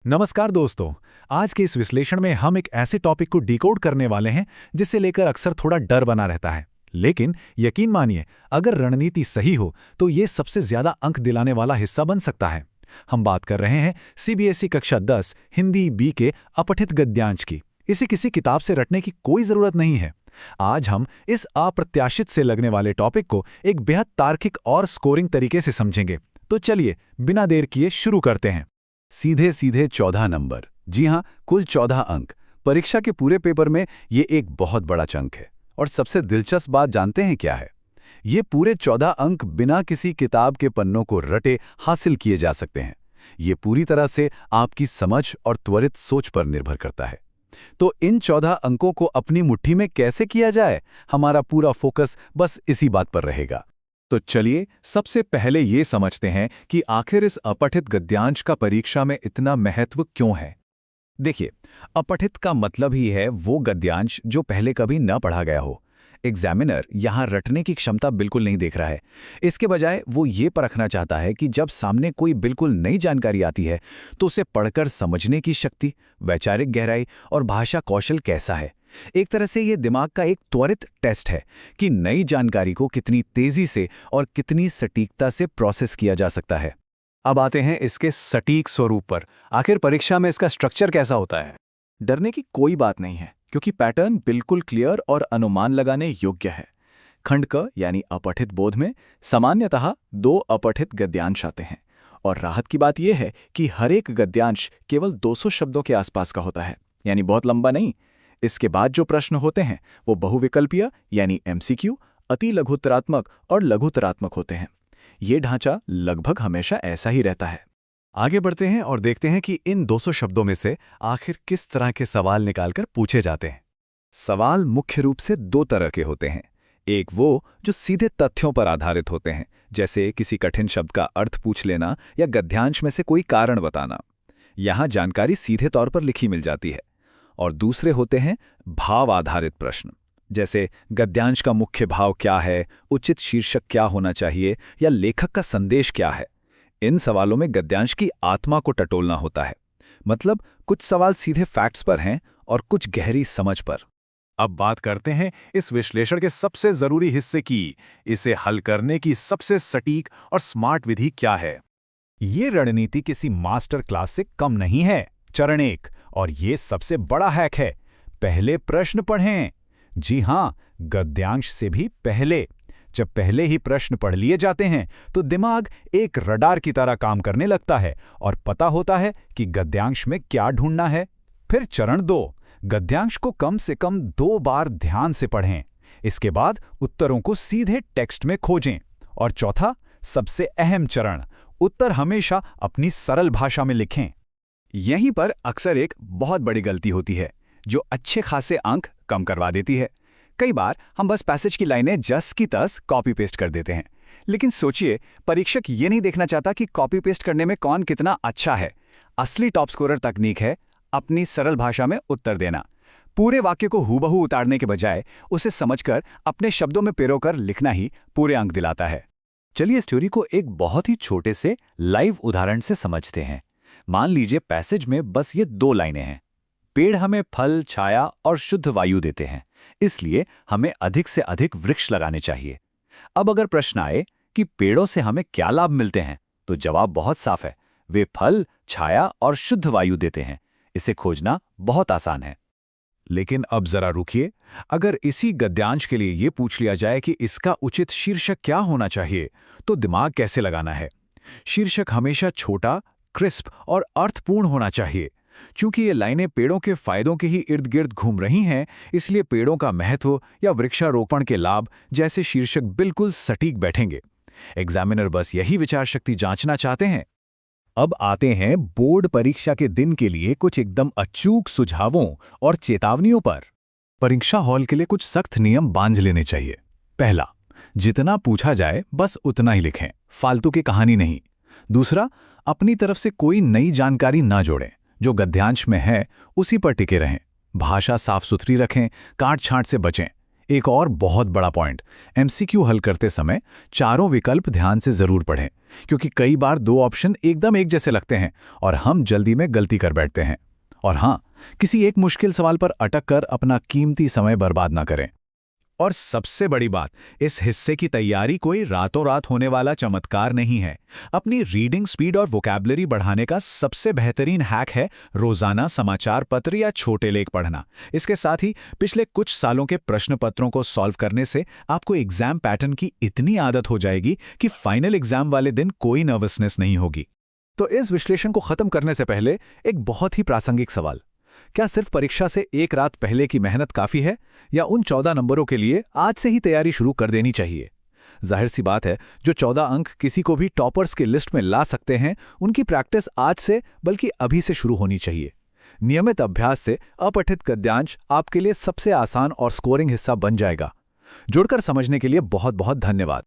नमस्कार दोस्तों। आज के इस विश्लेषण में हम एक ऐसे टॉपिक को डिकोड करने वाले हैं जिसे लेकर अक्सर थोड़ा डर बना रहता है। लेकिन यकीन मानिए, अगर रणनीति सही हो तो ये सबसे ज्यादा अंक दिलाने वाला हिस्सा बन सकता है। हम बात कर रहे हैं सीबीएसई कक्षा 10 हिंदी बी के अपठित गद्यांश की। इसे किसी किताब से रटने की कोई जरूरत नहीं है। आज हम इस अप्रत्याशित से लगने वाले टॉपिक को एक बेहद तार्किक और स्कोरिंग तरीके से समझेंगे। तो चलिए बिना देर किए शुरू करते हैं। सीधे सीधे 14 नंबर। जी हाँ, कुल 14 अंक। परीक्षा के पूरे पेपर में ये एक बहुत बड़ा चंक है। और सबसे दिलचस्प बात जानते हैं क्या है? ये पूरे 14 अंक बिना किसी किताब के पन्नों को रटे हासिल किए जा सकते हैं। ये पूरी तरह से आपकी समझ और त्वरित सोच पर निर्भर करता है। तो इन 14 अंकों को अपनी मुट्ठी में कैसे किया जाए, हमारा पूरा फोकस बस इसी बात पर रहेगा। तो चलिए सबसे पहले ये समझते हैं कि आखिर इस अपठित गद्यांश का परीक्षा में इतना महत्व क्यों है। देखिए, अपठित का मतलब ही है वो गद्यांश जो पहले कभी न पढ़ा गया हो। एग्जामिनर यहाँ रटने की क्षमता बिल्कुल नहीं देख रहा है। इसके बजाय वो ये परखना चाहता है कि जब सामने कोई बिल्कुल नई जानकारी आती है तो उसे पढ़कर समझने की शक्ति, वैचारिक गहराई और भाषा कौशल कैसा है। एक तरह से ये दिमाग का एक त्वरित टेस्ट है कि नई जानकारी को कितनी तेजी से और कितनी सटीकता से प्रोसेस किया जा सकता है। अब आते हैं इसके सटीक स्वरूप पर। आखिर परीक्षा में इसका स्ट्रक्चर कैसा होता है? डरने की कोई बात नहीं है, क्योंकि पैटर्न बिल्कुल क्लियर और अनुमान लगाने योग्य है। खंड क यानी अपठित बोध में सामान्यतः 2 अपठित गद्यांश आते हैं, और राहत की बात यह है कि हर एक गद्यांश केवल 200 शब्दों के आसपास का होता है, यानी बहुत लंबा नहीं। इसके बाद जो प्रश्न होते हैं वो बहुविकल्पीय यानी एमसीक्यू, अति लघुत्तरात्मक और लघुत्तरात्मक होते हैं। ये ढांचा लगभग हमेशा ऐसा ही रहता है। आगे बढ़ते हैं और देखते हैं कि इन 200 शब्दों में से आखिर किस तरह के सवाल निकालकर पूछे जाते हैं। सवाल मुख्य रूप से 2 तरह के होते हैं। एक वो जो सीधे तथ्यों पर आधारित होते हैं, जैसे किसी कठिन शब्द का अर्थ पूछ लेना या गद्यांश में से कोई कारण बताना। यहाँ जानकारी सीधे तौर पर लिखी मिल जाती है। और दूसरे होते हैं भाव आधारित प्रश्न, जैसे गद्यांश का मुख्य भाव क्या है, उचित शीर्षक क्या होना चाहिए या लेखक का संदेश क्या है। इन सवालों में गद्यांश की आत्मा को टटोलना होता है। मतलब कुछ सवाल सीधे फैक्ट्स पर हैं और कुछ गहरी समझ पर। अब बात करते हैं इस विश्लेषण के सबसे जरूरी हिस्से की। इसे हल करने की सबसे सटीक और स्मार्ट विधि क्या है। ये रणनीति किसी मास्टर क्लास से कम नहीं है। चरण 1, और ये सबसे बड़ा हैक है, पहले प्रश्न पढ़ें। जी हां, गद्यांश से भी पहले। जब पहले ही प्रश्न पढ़ लिए जाते हैं तो दिमाग एक रडार की तरह काम करने लगता है और पता होता है कि गद्यांश में क्या ढूंढना है। फिर चरण 2, गद्यांश को कम से कम 2 बार ध्यान से पढ़ें। इसके बाद उत्तरों को सीधे टेक्स्ट में खोजें। और चौथा, सबसे अहम चरण, उत्तर हमेशा अपनी सरल भाषा में लिखें। यहीं पर अक्सर एक बहुत बड़ी गलती होती है जो अच्छे खासे अंक कम करवा देती है। कई बार हम बस पैसेज की लाइनें जस की तस कॉपी पेस्ट कर देते हैं। लेकिन सोचिए, परीक्षक ये नहीं देखना चाहता कि कॉपी पेस्ट करने में कौन कितना अच्छा है। असली टॉप स्कोरर तकनीक है अपनी सरल भाषा में उत्तर देना। पूरे वाक्य को हूबहू उतारने के बजाय उसे समझकर अपने शब्दों में पिरोकर लिखना ही पूरे अंक दिलाता है। चलिए इस थ्योरी को एक बहुत ही छोटे से लाइव उदाहरण से समझते हैं। मान लीजिए पैसेज में बस ये 2 लाइनें हैं। पेड़ हमें फल, छाया और शुद्ध वायु देते हैं, इसलिए हमें अधिक से अधिक वृक्ष लगाने चाहिए। अब अगर प्रश्न आए कि पेड़ों से हमें क्या लाभ मिलते हैं, तो जवाब बहुत साफ है, वे फल, छाया और शुद्ध वायु देते हैं। इसे खोजना बहुत आसान है। लेकिन अब जरा रुकिए, अगर इसी गद्यांश के लिए ये पूछ लिया जाए कि इसका उचित शीर्षक क्या होना चाहिए, तो दिमाग कैसे लगाना है। शीर्षक हमेशा छोटा, क्रिस्प और अर्थपूर्ण होना चाहिए। चूंकि ये लाइनें पेड़ों के फायदों के ही इर्द गिर्द घूम रही हैं, इसलिए पेड़ों का महत्व या वृक्षारोपण के लाभ जैसे शीर्षक बिल्कुल सटीक बैठेंगे। एग्जामिनर बस यही विचार शक्ति जांचना चाहते हैं। अब आते हैं बोर्ड परीक्षा के दिन के लिए कुछ एकदम अचूक सुझावों और चेतावनियों पर। परीक्षा हॉल के लिए कुछ सख्त नियम बांध लेने चाहिए। पहला, जितना पूछा जाए बस उतना ही लिखें, फालतू की कहानी नहीं। दूसरा, अपनी तरफ से कोई नई जानकारी ना जोड़ें, जो गद्यांश में है उसी पर टिके रहें। भाषा साफ सुथरी रखें, काट छांट से बचें। एक और बहुत बड़ा पॉइंट, एमसीक्यू हल करते समय चारों विकल्प ध्यान से जरूर पढ़ें, क्योंकि कई बार दो ऑप्शन एकदम एक जैसे लगते हैं और हम जल्दी में गलती कर बैठते हैं। और हाँ, किसी एक मुश्किल सवाल पर अटक कर अपना कीमती समय बर्बाद ना करें। और सबसे बड़ी बात, इस हिस्से की तैयारी कोई रातों रात होने वाला चमत्कार नहीं है। अपनी रीडिंग स्पीड और वोकैबुलरी बढ़ाने का सबसे बेहतरीन हैक है रोजाना समाचार पत्र या छोटे लेख पढ़ना। इसके साथ ही पिछले कुछ सालों के प्रश्न पत्रों को सॉल्व करने से आपको एग्जाम पैटर्न की इतनी आदत हो जाएगी कि फाइनल एग्जाम वाले दिन कोई नर्वसनेस नहीं होगी। तो इस विश्लेषण को खत्म करने से पहले एक बहुत ही प्रासंगिक सवाल, क्या सिर्फ परीक्षा से एक रात पहले की मेहनत काफी है, या उन 14 नंबरों के लिए आज से ही तैयारी शुरू कर देनी चाहिए? जाहिर सी बात है, जो 14 अंक किसी को भी टॉपर्स की लिस्ट में ला सकते हैं, उनकी प्रैक्टिस आज से बल्कि अभी से शुरू होनी चाहिए। नियमित अभ्यास से अपठित गद्यांश आपके लिए सबसे आसान और स्कोरिंग हिस्सा बन जाएगा। जुड़कर समझने के लिए बहुत बहुत धन्यवाद।